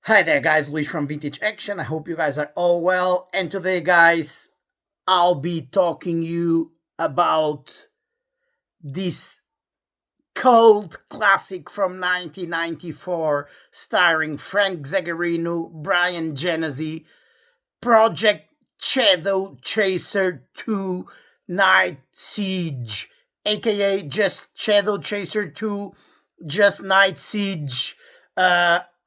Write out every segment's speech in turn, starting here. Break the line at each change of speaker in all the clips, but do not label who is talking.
Hi there, guys. Luis from Vintage Action. I hope you guys are all well. And today, guys, I'll be talking you about this cult classic from 1994, starring Frank Zagarino, Bryan Genesse, Project Shadowchaser 2 Night Siege, aka just Shadowchaser 2, just Night Siege,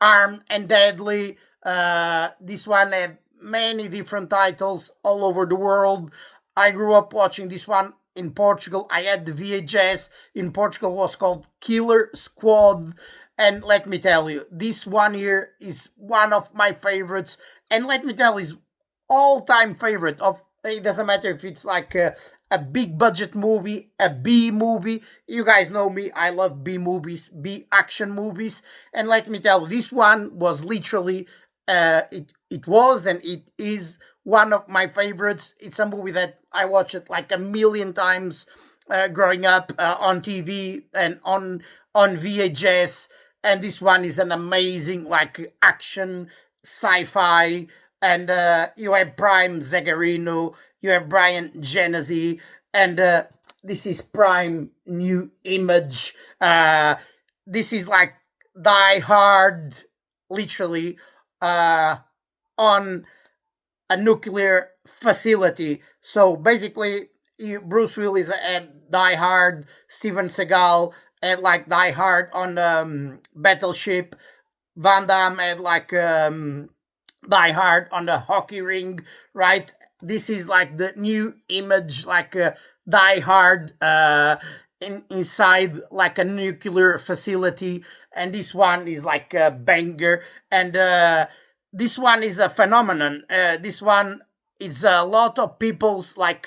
Armed and Deadly. This one had many different titles all over the world. I grew up watching this one in Portugal. I had the VHS. In Portugal was called Killer Squad. And let me tell you, this one here is one of my favorites. And let me tell you, is all-time favorite of. It doesn't matter if it's like a big budget movie, a B movie. You guys know me. I love B movies, B action movies. And let me tell you, this one was literally it was and it is one of my favorites. It's a movie that I watched it like a million times growing up on TV and on VHS. And this one is an amazing like action sci-fi. And you have Prime Zagarino, you have Bryan Genesse, and this is Prime New Image. This is like Die Hard, literally, on a nuclear facility. So basically, Bruce Willis had Die Hard, Steven Seagal had like Die Hard on Battleship, Van Damme had like Die Hard on the hockey ring, right? This is like the new image, like Die Hard inside like a nuclear facility, and this one is like a banger, and this one is a phenomenon. This one is a lot of people's like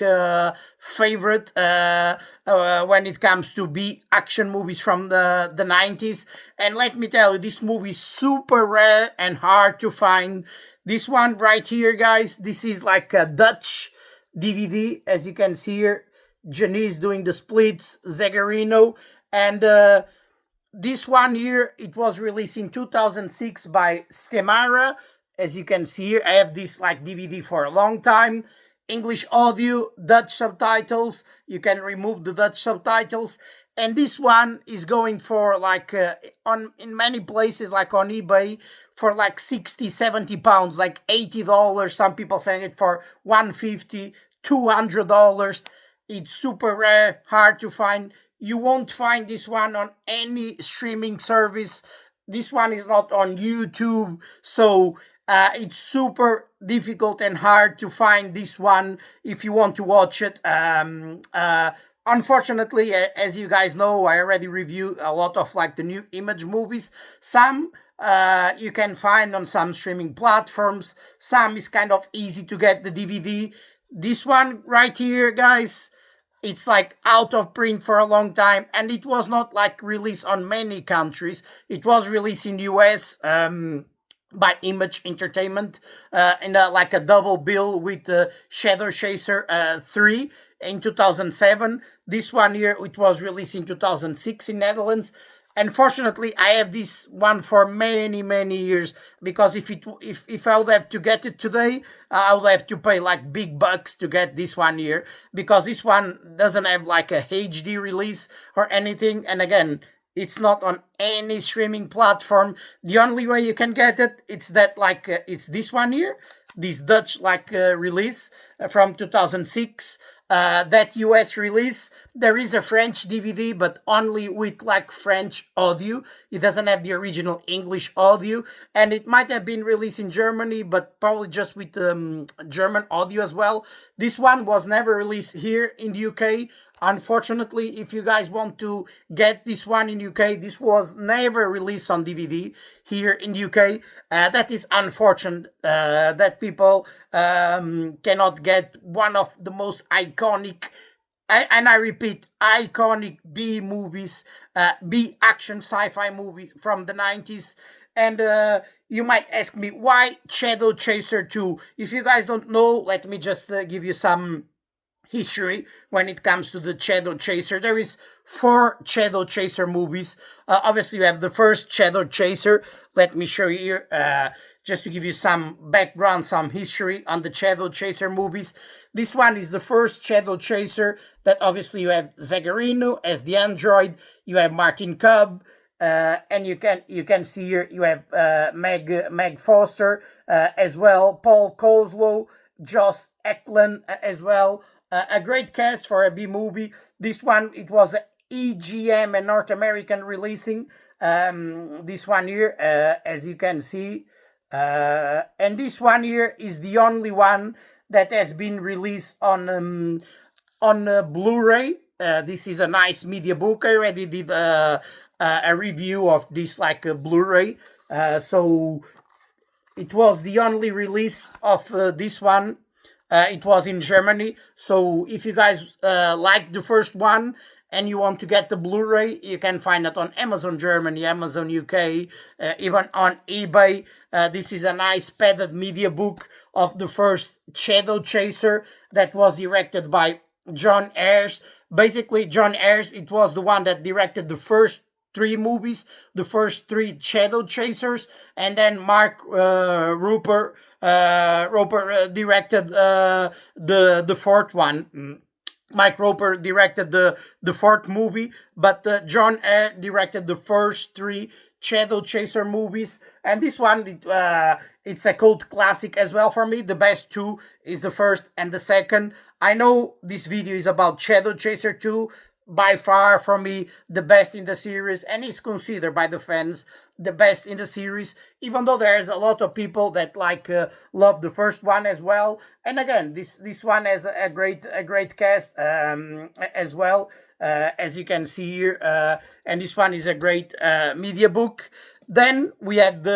favorite when it comes to B action movies from the 90s. And let me tell you, this movie is super rare and hard to find. This one right here, guys, this is like a Dutch DVD, as you can see here. Genesse doing the splits, Zagarino, and this one here, it was released in 2006 by Stemara. As you can see here, I have this like DVD for a long time. English audio, Dutch subtitles. You can remove the Dutch subtitles. And this one is going for like on in many places, like on eBay, for like 60, 70 pounds, like $80. Some people saying it for 150, $200. It's super rare, hard to find. You won't find this one on any streaming service. This one is not on YouTube, so it's super difficult and hard to find this one if you want to watch it. Unfortunately, as you guys know, I already reviewed a lot of like the new image movies. Some you can find on some streaming platforms. Some is kind of easy to get the DVD. This one right here, guys, it's like out of print for a long time, and it was not like released on many countries. It was released in US by Image Entertainment in like a double bill with Shadowchaser 3 in 2007. This one here, it was released in 2006 in Netherlands. Unfortunately, I have this one for many, many years, because if I would have to get it today, I would have to pay like big bucks to get this one here, because this one doesn't have like a HD release or anything. And again, it's not on any streaming platform. The only way you can get it, it's that like it's this one here, this Dutch like release from 2006. That US release. There is a French DVD, but only with like French audio. It doesn't have the original English audio, and it might have been released in Germany, but probably just with German audio as well. This one was never released here in the UK. Unfortunately, if you guys want to get this one in UK, this was never released on DVD here in the UK. That is unfortunate that people cannot get one of the most iconic, and I repeat, iconic B movies, B action sci-fi movies from the 90s. And you might ask me, why Shadowchaser 2? If you guys don't know, let me just give you some history when it comes to the Shadowchaser. There is 4 Shadowchaser movies. Obviously, you have the first Shadowchaser. Let me show you here, just to give you some background, some history on the Shadowchaser movies. This one is the first Shadowchaser that obviously you have Zagarino as the android, you have Martin Cobb, and you can see here you have Meg Foster as well, Paul Kozlow, Josh Eklund as well. A great cast for a B movie. This one, it was a EGM and North American releasing. This one here, as you can see, and this one here is the only one that has been released on Blu-ray. This is a nice media book. I already did a review of this, like a Blu-ray. So it was the only release of this one. It was in Germany. So if you guys like the first one and you want to get the Blu-ray, you can find it on Amazon Germany, Amazon UK, even on eBay. This is a nice padded media book of the first Shadowchaser that was directed by John Ayres. Basically, John Ayres, it was the one that directed the first 3 movies, the first 3 Shadowchasers, and then Mark Roper directed the 4th one. Mike Roper directed the 4th movie, but John Ayres directed the first 3 Shadowchaser movies, and this one, it's a cult classic as well for me. The best 2 is the first and the second. I know this video is about Shadowchaser 2, by far for me the best in the series, and is considered by the fans the best in the series, even though there's a lot of people that love the first one as well. And again, this one has a great cast as well, as you can see here, and this one is a great media book. Then we had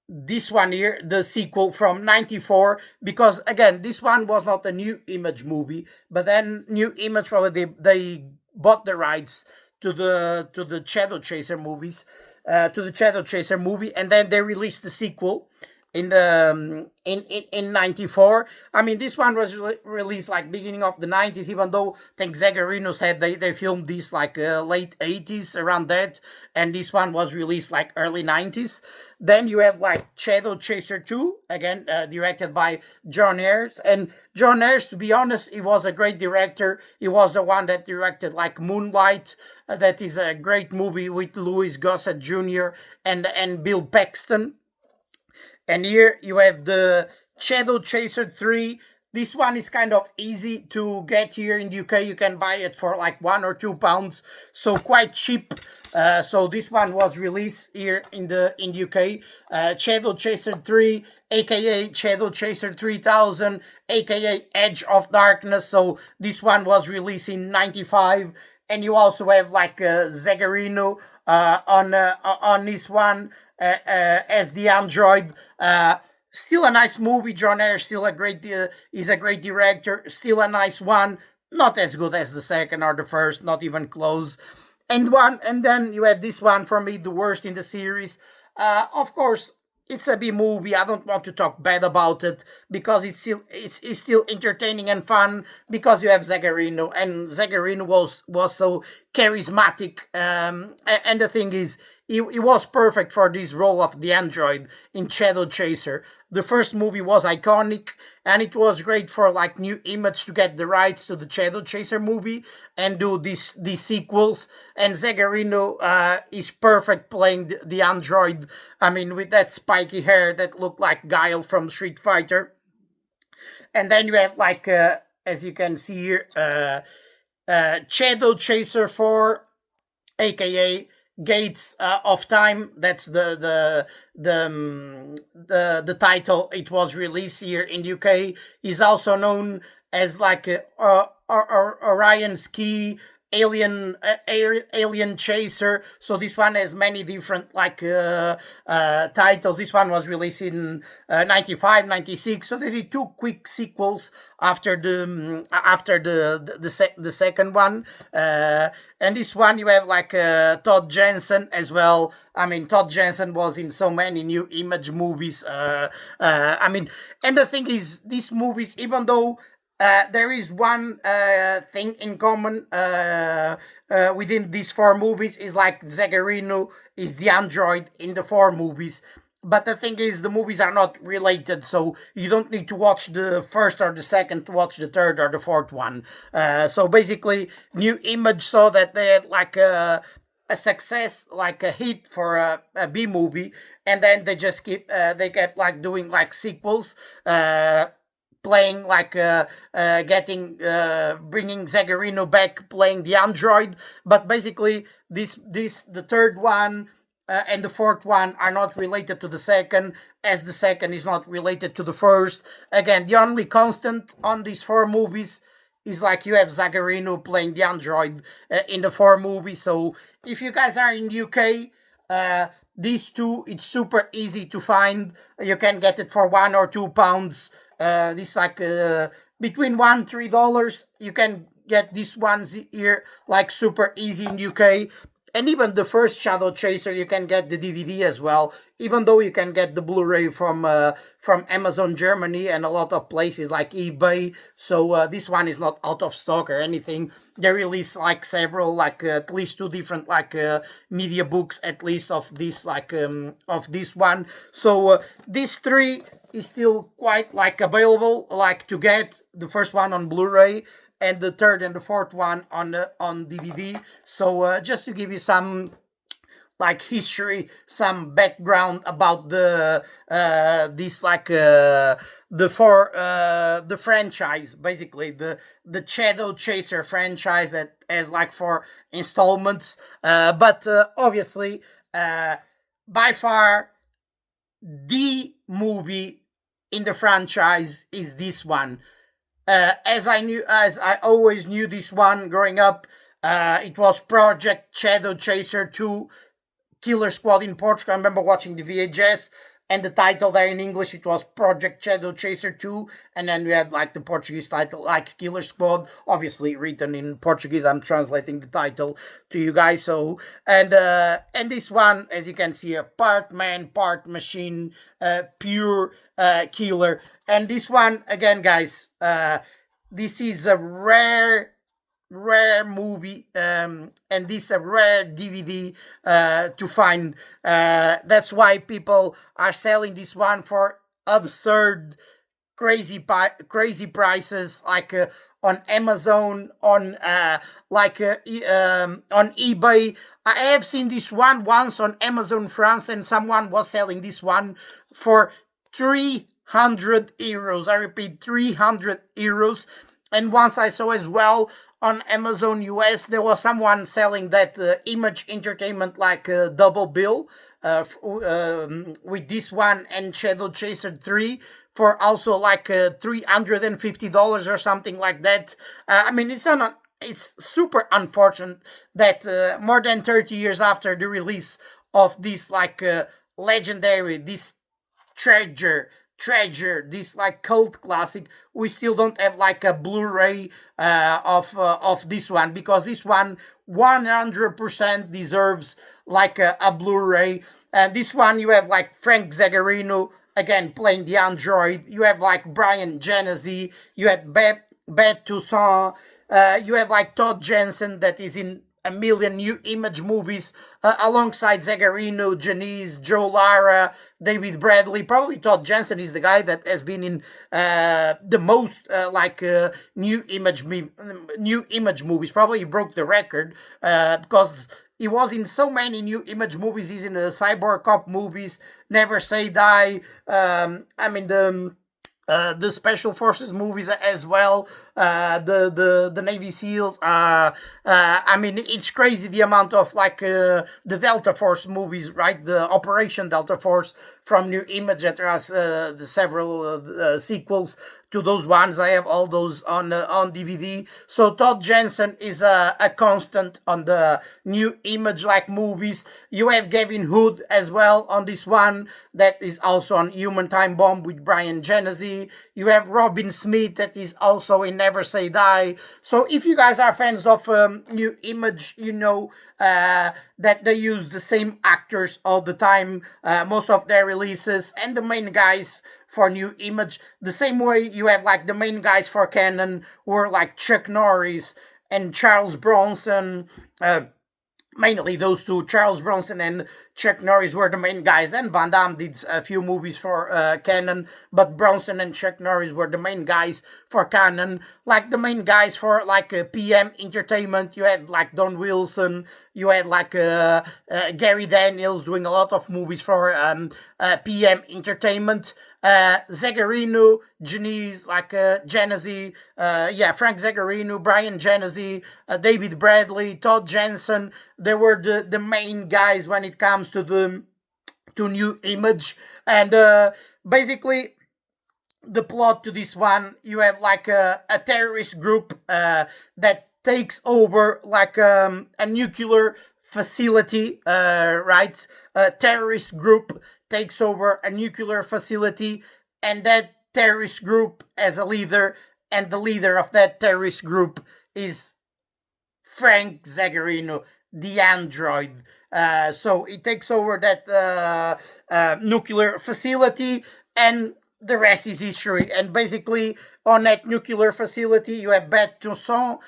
this one here, the sequel from '94, because again, this one was not a New Image movie, but then New Image probably they bought the rights to the Shadowchaser movies, to the Shadowchaser movie, and then they released the sequel in the in '94. I mean, this one was released like beginning of the '90s, even though I think Zagarino said they filmed this like late '80s, around that, and this one was released like early '90s. Then you have like Shadowchaser 2, again directed by John Ayres. And John Ayres, to be honest, he was a great director. He was the one that directed like Moonlight. That is a great movie with Louis Gossett Jr. and Bill Paxton. And here you have the Shadowchaser 3. This one is kind of easy to get here in the UK. You can buy it for like £1 or £2, so quite cheap. So this one was released here in the UK. Shadowchaser 3, aka Shadowchaser 3000, aka Edge of Darkness. So this one was released in '95, and you also have like Zagarino on this one as the android. Still a nice movie. John Ayres still is a great director. Still a nice one. Not as good as the second or the first. Not even close. And then you have this one, for me, the worst in the series. Of course, it's a B movie. I don't want to talk bad about it because it's still entertaining and fun, because you have Zagarino, and Zagarino was so charismatic. And the thing is, he was perfect for this role of the android in Shadowchaser. The first movie was iconic, and it was great for like New Image to get the rights to the Shadowchaser movie and do these sequels. And Zagarino is perfect playing the android. I mean, with that spiky hair that looked like Guile from Street Fighter. And then you have like, as you can see here, Shadowchaser 4, aka Gates of Time. That's the title. It was released here in the UK. Is also known as like Orion's Key, Alien Chaser. So this one has many different like titles. This one was released in '95, '96. So they did 2 quick sequels after the second one. And this one you have like Todd Jensen as well. I mean, Todd Jensen was in so many New Image movies. I mean, and the thing is, these movies, even though There is one thing in common within these four movies is like Zagarino is the android in the four movies. But the thing is, the movies are not related, so you don't need to watch the first or the second to watch the third or the fourth one. So basically, New Image saw that they had like a success, like a hit for a B movie, and then they just they kept like doing like sequels. Playing like getting bringing Zagarino back playing the android, but basically this the third one and the fourth one are not related to the second, as the second is not related to the first. Again, the only constant on these four movies is like you have Zagarino playing the android in the four movies. So if you guys are in UK, these two, it's super easy to find. You can get it for £1 or £2. This like between $1 3. You can get these ones here like super easy in UK. And even the first Shadowchaser, you can get the DVD as well. Even though you can get the Blu-ray from Amazon Germany and a lot of places like eBay. So this one is not out of stock or anything. They release like several, like at least two different like media books at least of this like of this one. So these three is still quite like available, like to get the first one on Blu-ray and the third and the fourth one on DVD. So just to give you some like history, some background about the this like the franchise, basically the Shadowchaser franchise that has like 4 installments. But obviously, by far the movie in the franchise is this one. As I always knew this one growing up, it was Project Shadowchaser 2 Killer Squad in Portugal. I remember watching the VHS and the title there in English, it was Project Shadowchaser 2, and then we had like the Portuguese title, like Killer Squad, obviously written in Portuguese. I'm translating the title to you guys. So, and this one, as you can see, a part man, part machine, pure killer. And this one, again, guys, this is a rare movie, and this a rare DVD to find. That's why people are selling this one for absurd, crazy prices, like on Amazon, on on eBay. I have seen this one once on Amazon France, and someone was selling this one for €300. I repeat, €300. And once I saw as well on Amazon US, there was someone selling that Image Entertainment like double bill with this one and Shadowchaser 3 for also like $350 or something like that. I mean, it's super unfortunate that more than 30 years after the release of this like legendary, this treasure, this like cult classic, we still don't have like a Blu-ray of this one, because this one 100% deserves like a Blu-ray. And this one you have like Frank Zagarino again playing the android, you have like Bryan Genesse, you have Beth Toussaint, you have like Todd Jensen that is in a million New Image movies, alongside Zagarino, Genesse, Joe Lara, David Bradley. Probably Todd Jensen is the guy that has been in the most New Image movies. Probably he broke the record because he was in so many New Image movies. He's in the Cyborg Cop movies, Never Say Die. I mean the Special Forces movies as well, the Navy SEALs. I mean, it's crazy the amount of like the Delta Force movies, right? The Operation Delta Force from New Image that has the several sequels to those ones. I have all those on DVD. So Todd Jensen is a constant on the New Image like movies. You have Gavin Hood as well on this one, that is also on Human Time Bomb with Bryan Genesse. You have Robin Smith that is also in Never Say Die. So if you guys are fans of New Image, you know that they use the same actors all the time, most of their releases, and the main guys for New Image. The same way you have like the main guys for Canon were like Chuck Norris and Charles Bronson. Mainly those two, Charles Bronson and Chuck Norris, were the main guys. Then Van Damme did a few movies for Canon, but Bronson and Chuck Norris were the main guys for Canon. Like the main guys for like PM Entertainment, you had like Don Wilson, you had like Gary Daniels doing a lot of movies for PM Entertainment. Zagarino, Genesse, like Genesse, Frank Zagarino, Bryan Genesse, David Bradley, Todd Jensen. They were the main guys when it comes to New Image. And basically, the plot to this one, you have like a terrorist group that takes over like a nuclear facility, right? A terrorist group takes over a nuclear facility, and that terrorist group has a leader, and the leader of that terrorist group is Frank Zagarino, the android. So he takes over that nuclear facility, and the rest is history. And basically, on that nuclear facility, you have Beth Toussaint,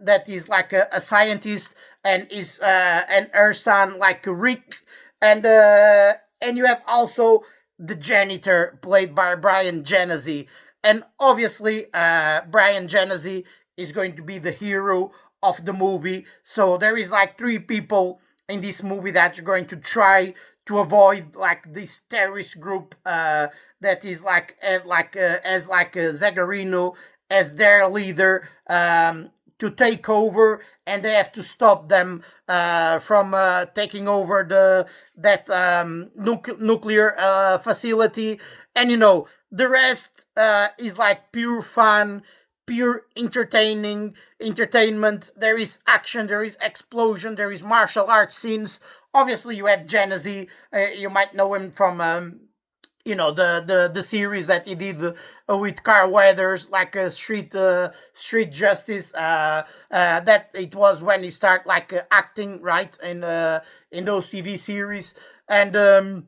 that is like a scientist, and is and her son like Rick, and you have also the janitor played by Bryan Genesse. And obviously, Bryan Genesse is going to be the hero of the movie. So there is like three people in this movie that are going to try to avoid like this terrorist group that is like as Zagarino as their leader, to take over, and they have to stop them from taking over that nuclear facility. And you know, the rest is like pure fun, pure entertainment. There is action, there is explosion, there is martial arts scenes. Obviously, you have Genesse. You might know him from the series that he did with Carl Weathers, like Street Justice. That it was when he started like acting, right, in those TV series. And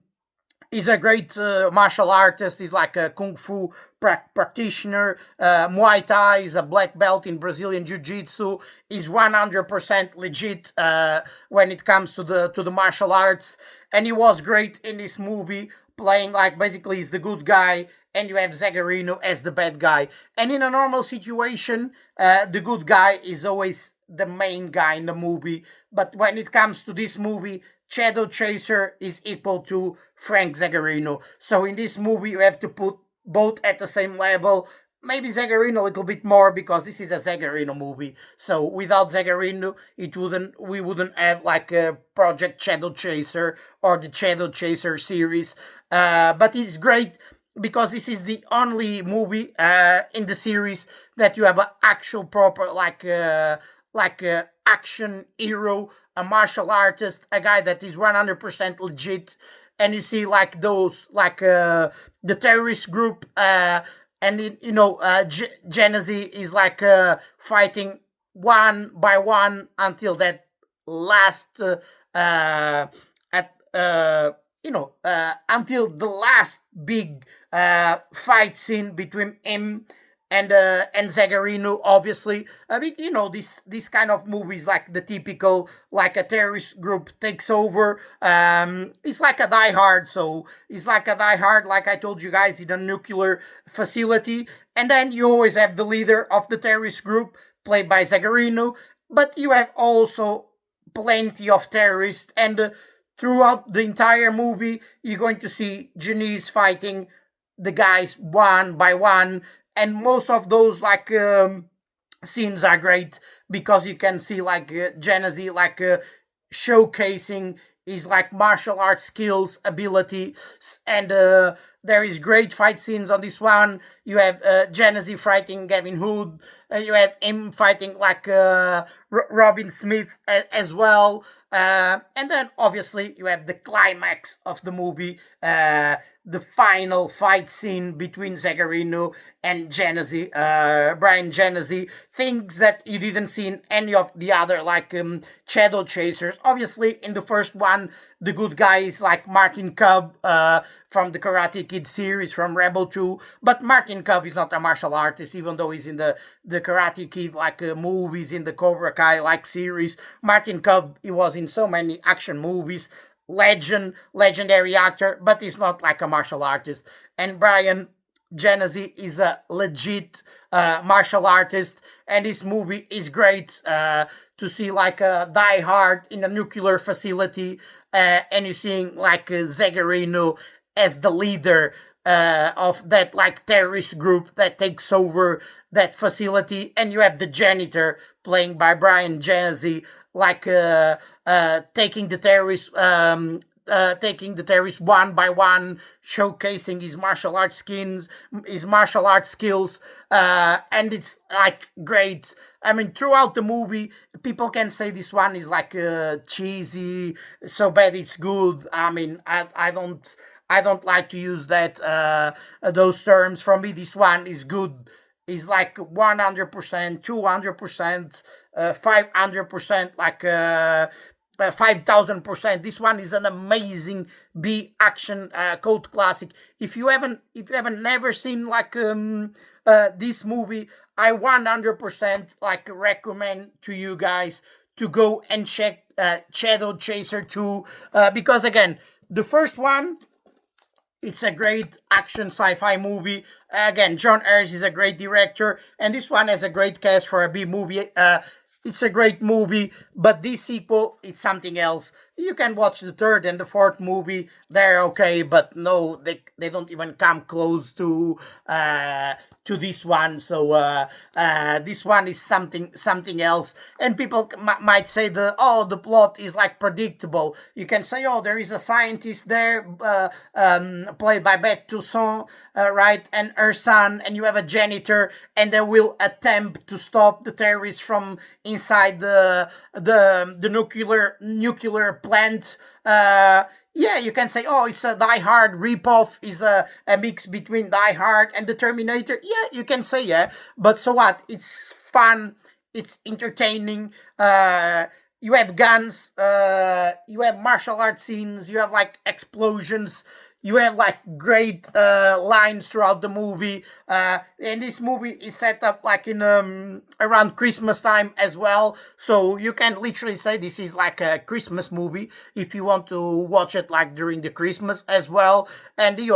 he's a great martial artist. He's like a kung fu practitioner. Muay Thai is a black belt in Brazilian Jiu-Jitsu. He's 100% legit when it comes to the martial arts. And he was great in this movie, playing like basically he's the good guy, and you have Zagarino as the bad guy. And in a normal situation, the good guy is always the main guy in the movie. But when it comes to this movie, Shadowchaser is equal to Frank Zagarino. So in this movie, you have to put both at the same level. Maybe Zagarino a little bit more, because this is a Zagarino movie. So without Zagarino, we wouldn't have like a Project Shadowchaser or the Shadowchaser series. But it's great because this is the only movie in the series that you have an actual proper action hero, a martial artist, a guy that is 100% legit. And you see like those the terrorist group. Genesse is like fighting one by one until that last until the last big fight scene between him and Zagarino. Obviously, this kind of movies, like the typical, like a terrorist group takes over. It's like a Die Hard. So it's like a Die Hard, like I told you guys, in a nuclear facility. And then you always have the leader of the terrorist group, played by Zagarino. But you have also plenty of terrorists, and throughout the entire movie, you're going to see Genesse fighting the guys one by one. And most of those scenes are great, because you can see like Genesse showcasing his like martial arts skills, ability, and There is great fight scenes on this one. You have Genesse fighting Gavin Hood. You have him fighting like Robin Smith as well. And then obviously you have the climax of the movie, the final fight scene between Zagarino and Genesse, Bryan Genesse, things that you didn't see in any of the other like Shadowchasers. Obviously, in the first one, the good guys like Martin Cub from the Karate Kid series from Rebel 2, but Martin Cub is not a martial artist, even though he's in the Karate Kid like movies, in the Cobra Kai like series. Martin Cub, he was in so many action movies, legendary actor, but he's not like a martial artist. And Bryan Genesse is a legit martial artist, and this movie is great to see like a Die Hard in a nuclear facility, and you're seeing like Zagarino as the leader of that like terrorist group that takes over that facility, and you have the janitor playing by Bryan Genesse like taking the terrorists one by one, showcasing his martial arts skills, and it's like great. I mean, throughout the movie, people can say this one is like cheesy, so bad it's good. I mean, I don't like to use that those terms. For me, this one is good. Is like 100%, 200%, 500%, like 5,000%. This one is an amazing B action cult classic. If you haven't never seen like this movie, I 100% like recommend to you guys to go and check Shadowchaser 2, because again, the first one, it's a great action sci-fi movie. Again, John Ayres is a great director, and this one has a great cast for a B movie. It's a great movie, but this sequel is something else. You can watch the third and the fourth movie; they're okay, but no, they don't even come close to this one. So this one is something else. And people might say the plot is like predictable. You can say, oh, there is a scientist there, played by Beth Toussaint, right, and her son, and you have a janitor, and they will attempt to stop the terrorists from inside the nuclear plant. Yeah, you can say, oh, it's a Die Hard ripoff, is a mix between Die Hard and the Terminator. Yeah, you can say, yeah, but so what? It's fun, it's entertaining. You have guns, you have martial arts scenes, you have like explosions, you have like great lines throughout the movie. And this movie is set up like in around Christmas time as well, so you can literally say this is like a Christmas movie if you want to watch it like during the Christmas as well. And the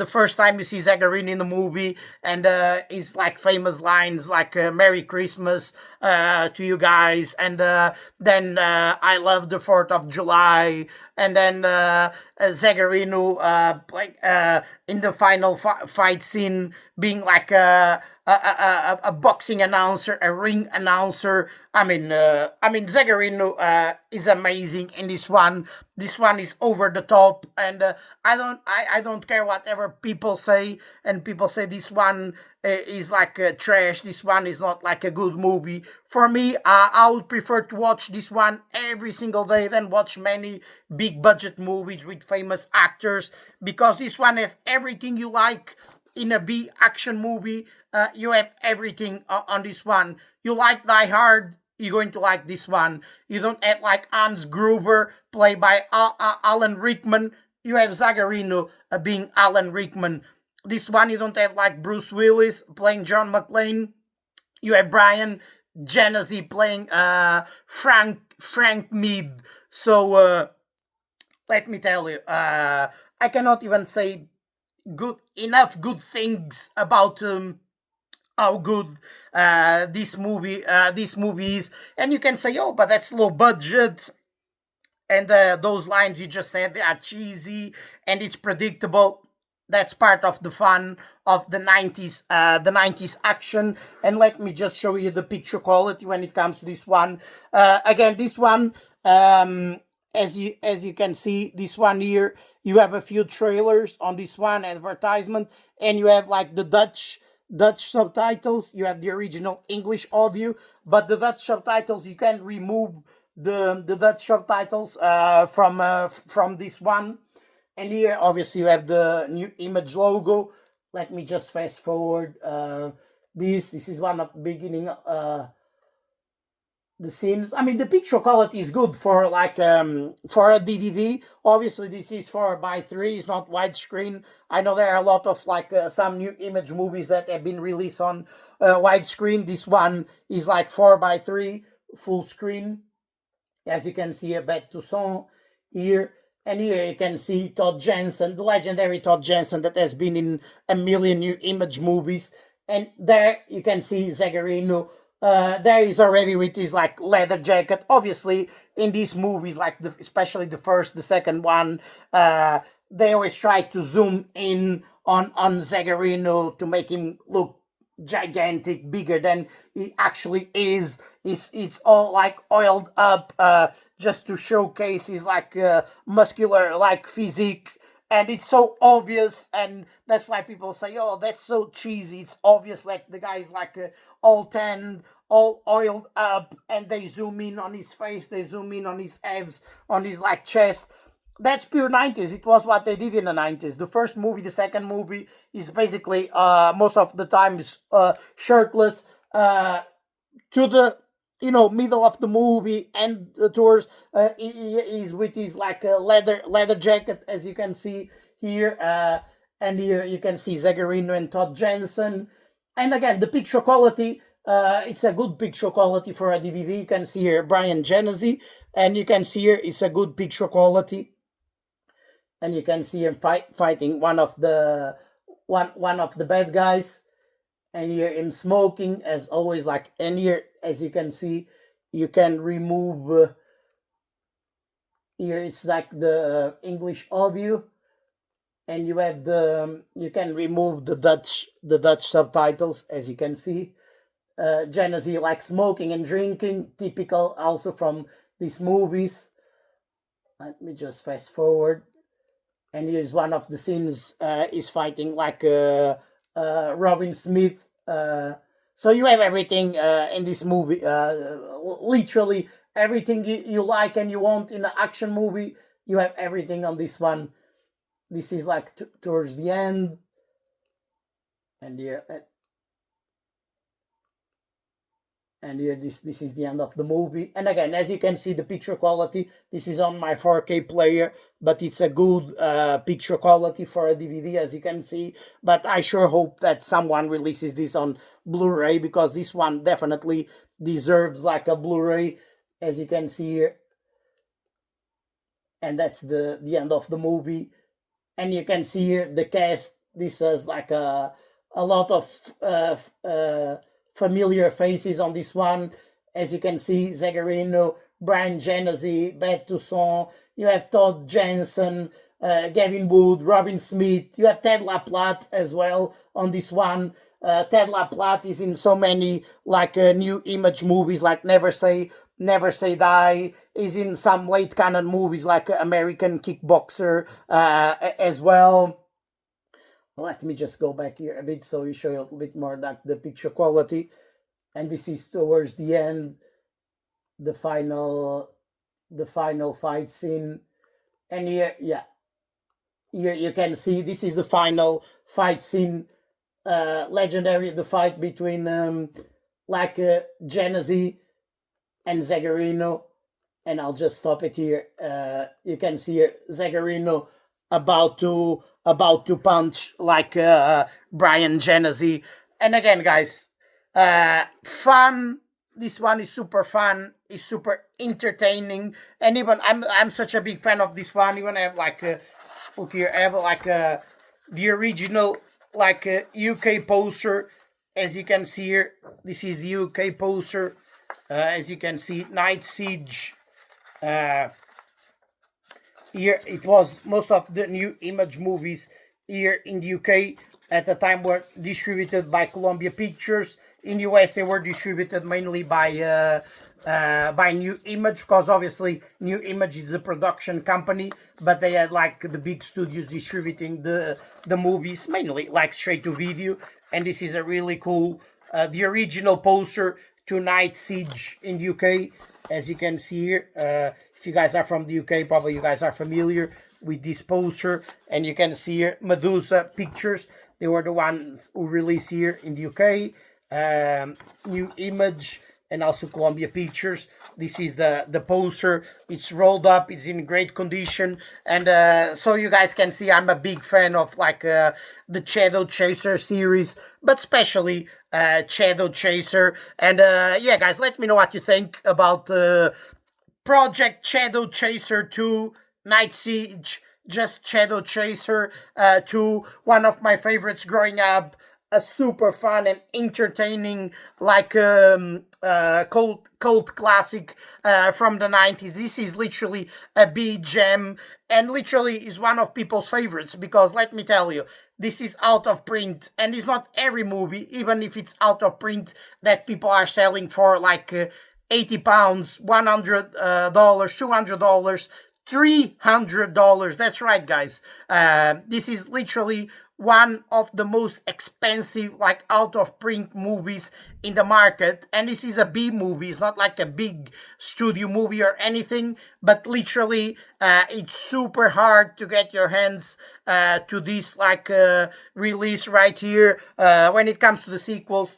first time you see Zagarino in the movie, and his like famous lines like "Merry Christmas" to you guys, and then "I love the 4th of July," and then Zagarino in the final fight scene being like a boxing announcer, a ring announcer. I mean, Zagarino is amazing in this one. This one is over the top, and I don't care whatever people say, and people say this one is like trash. This one is not like a good movie. For me, I would prefer to watch this one every single day than watch many big budget movies with famous actors, because this one has everything you like in a B action movie. You have everything on this one. You like Die Hard, you're going to like this one. You don't have like Hans Gruber played by Alan Rickman. You have Zagarino being Alan Rickman. This one you don't have like Bruce Willis playing John McClane. You have Bryan Genesse playing Frank Mead. So let me tell you, I cannot even say good things about how good this movie is. And you can say, oh, but that's low budget, and those lines you just said, they are cheesy and it's predictable. That's part of the fun of the 90s action. And let me just show you the picture quality when it comes to this one. Again, this one as you can see, this one here, you have a few trailers on this one, advertisement, and you have like the Dutch subtitles. You have the original English audio, but the Dutch subtitles, you can remove the Dutch subtitles from this one. And here, obviously, you have the new image logo. Let me just fast forward. This is one of the beginning the scenes. I mean, the picture quality is good for like for a DVD. Obviously, this is 4:3. It's not widescreen. I know there are a lot of like some new image movies that have been released on widescreen. This one is like 4:3 full screen. As you can see, a Bête Toussaint here. And here you can see Todd Jensen, the legendary Todd Jensen that has been in a million new image movies. And there you can see Zagarino. There is already with his like leather jacket. Obviously, in these movies, like especially the first, the second one, they always try to zoom in on Zagarino to make him look gigantic, bigger than he actually is. It's all like oiled up, just to showcase his like muscular like physique. And it's so obvious, and that's why people say, "Oh, that's so cheesy." It's obvious, like the guy's like all tanned, all oiled up, and they zoom in on his face, they zoom in on his abs, on his like chest. That's pure 90s. It was what they did in the 90s. The first movie, the second movie is basically most of the time is shirtless to the middle of the movie, and towards he is with his like leather jacket, as you can see here, and here you can see Zagarino and Todd Jensen. And again, the picture quality, it's a good picture quality for a DVD. You can see here Bryan Genesse, and you can see here it's a good picture quality. And you can see him fighting one of the bad guys. And you hear him smoking, as always. Like, and here, as you can see, you can remove. Here it's like the English audio, and you have you can remove the Dutch subtitles, as you can see. Genesse like smoking and drinking, typical also from these movies. Let me just fast forward. And here's one of the scenes is fighting like Robin Smith. So you have everything in this movie. Literally everything you like and you want in an action movie. You have everything on this one. This is like towards the end. And here, this is the end of the movie. And again, as you can see, the picture quality, this is on my 4K player, but it's a good picture quality for a DVD, as you can see. But I sure hope that someone releases this on Blu-ray, because this one definitely deserves like a Blu-ray, as you can see here. And that's the end of the movie. And you can see here the cast. This is like a lot of familiar faces on this one. As you can see, Zagarino, Bryan Genesse, Bête Toussaint, you have Todd Jensen, Gavin Wood, Robin Smith, you have Ted LaPlatte as well on this one. Ted LaPlatte is in so many like new image movies, like Never Say Die. Is in some late canon movies like American Kickboxer as well. Let me just go back here a bit so you show you a little bit more like the picture quality. And this is towards the end, the final fight scene. And here, yeah, here you can see this is the final fight scene. Legendary, the fight between Genesse and Zagarino. And I'll just stop it here. You can see here Zagarino about to punch like Bryan Genesse. And again, guys, fun. This one is super fun. It's super entertaining. And even I'm such a big fan of this one. Even I have like look here, I have like the original like UK poster. As you can see here, this is the UK poster. As you can see, Night Siege. Here it was most of the new image movies here in the UK at the time were distributed by Columbia Pictures. In the US they were distributed mainly by by New Image, because obviously New Image is a production company, but they had like the big studios distributing the movies, mainly like straight to video. And this is a really cool, the original poster to Night Siege in the UK, as you can see here. If you guys are from the UK, probably you guys are familiar with this poster, and you can see here Medusa Pictures. They were the ones who released here in the UK. New Image and also Columbia Pictures. This is the poster. It's rolled up. It's in great condition, and so you guys can see I'm a big fan of like the Shadowchaser series, but especially Shadowchaser. And yeah, guys, let me know what you think about Project Shadowchaser 2 Night Siege. Just Shadowchaser 2, one of my favorites growing up, a super fun and entertaining like cult classic from the 90s. This is literally a B gem, and literally is one of people's favorites, because let me tell you, this is out of print, and it's not every movie, even if it's out of print, that people are selling for like £80, $100, $200, $300. That's right, guys. This is literally one of the most expensive, like out of print movies in the market. And this is a B movie. It's not like a big studio movie or anything, but literally, it's super hard to get your hands to this like release right here. When it comes to the sequels,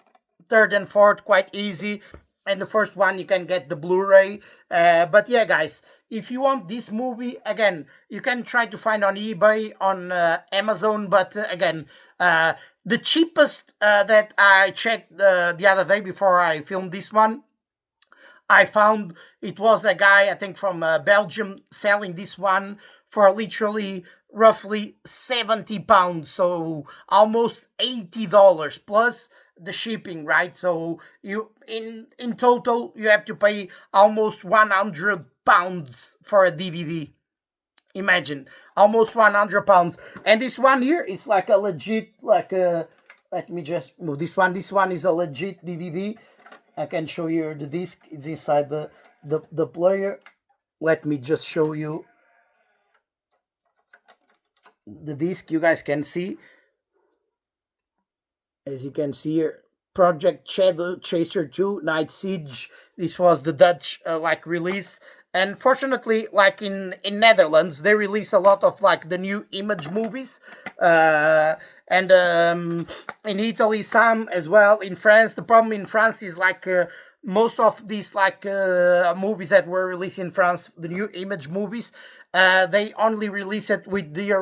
third and fourth, quite easy. And the first one you can get the Blu-ray. But yeah, guys, if you want this movie, again, you can try to find on eBay, on Amazon. But again, the cheapest that I checked the other day before I filmed this one, I found it was a guy, I think from Belgium, selling this one for literally roughly £70, so almost $80 plus the shipping, right? So you in total you have to pay almost £100 for a DVD. Imagine, almost £100. And this one here is like a legit, like a, let me just move this one. This one is a legit DVD. I can show you the disc. It's inside the player. Let me just show you the disc. You guys can see, as you can see here, Project Shadowchaser 2 Night Siege. This was the Dutch like release. And fortunately, like in Netherlands, they release a lot of like the new Image movies, and in Italy some as well. In France, the problem in France is like most of these like movies that were released in France, the new Image movies, they only release it with the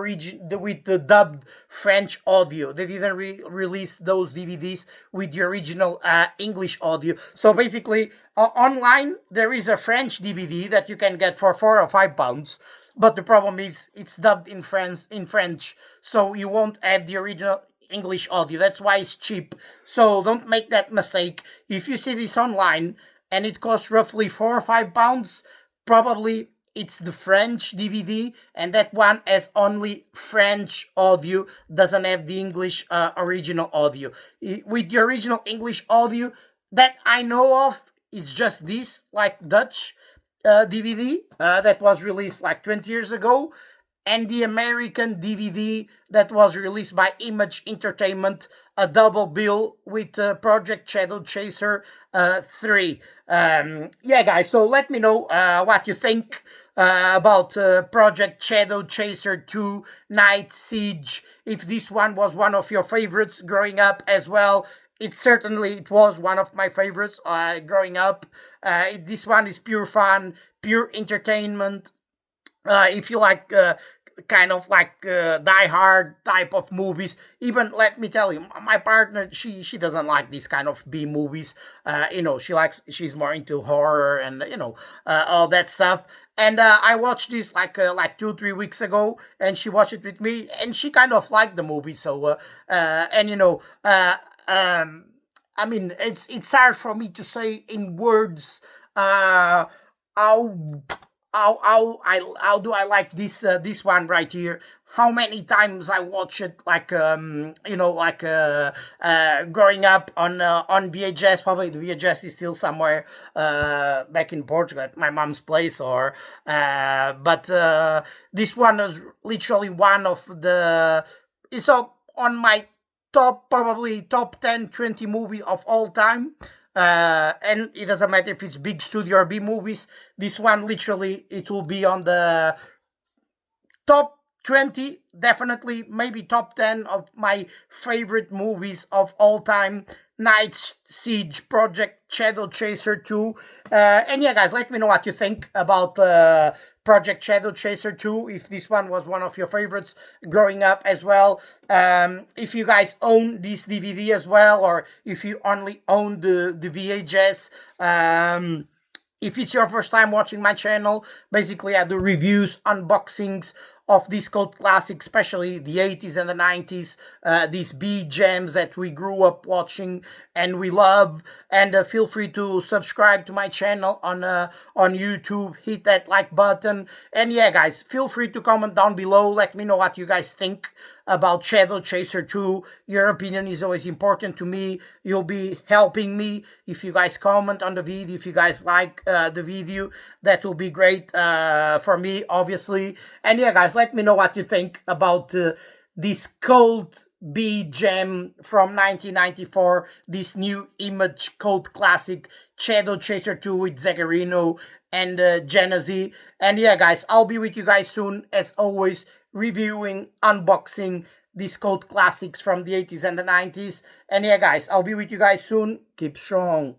with the dubbed French audio. They didn't release those DVDs with the original English audio. So basically, online there is a French DVD that you can get for £4 or £5. But the problem is it's dubbed in French, so you won't have the original English audio. That's why it's cheap. So don't make that mistake. If you see this online and it costs roughly £4 or £5, probably it's the French DVD, and that one has only French audio, doesn't have the English original audio. With the original English audio that I know of, it's just this, like Dutch DVD that was released like 20 years ago, and the American DVD that was released by Image Entertainment, a double bill with Project Shadowchaser 3. Yeah, guys, so let me know what you think about Project Shadowchaser 2 Night Siege. If this one was one of your favorites growing up as well. It was one of my favorites growing up. This one is pure fun, pure entertainment. If you like kind of like Die Hard type of movies, even let me tell you, my partner, she doesn't like these kind of B movies. She's more into horror and all that stuff. And I watched this like 2-3 weeks ago, and she watched it with me, and she kind of liked the movie. So I mean, it's hard for me to say in words how how do I like this one right here? How many times I watch it, like growing up on VHS. Probably the VHS is still somewhere back in Portugal at my mom's place, or but this one is literally one of the, it's on my top, probably top 10, 20 movie of all time. And it doesn't matter if it's big studio or B movies. This one, literally, it will be on the top 20, definitely, maybe top 10 of my favorite movies of all time. Night Siege Project Shadowchaser 2. And yeah, guys, let me know what you think about Project Shadowchaser 2, if this one was one of your favorites growing up as well. If you guys own this DVD as well, or if you only own the VHS. If it's your first time watching my channel, basically I do reviews, unboxings of these cult classics, especially the 80s and the 90s, these B gems that we grew up watching and we love. And feel free to subscribe to my channel on YouTube, hit that like button. And yeah, guys, feel free to comment down below. Let me know what you guys think about Shadowchaser 2. Your opinion is always important to me. You'll be helping me if you guys comment on the video, if you guys like the video. That will be great for me, obviously. And yeah, guys, let me know what you think about this cult B gem from 1994, this new image cult classic, Shadowchaser 2 with Zagarino and Genesse. And yeah, guys, I'll be with you guys soon, as always, reviewing, unboxing these cult classics from the 80s and the 90s. And yeah, guys, I'll be with you guys soon. Keep strong.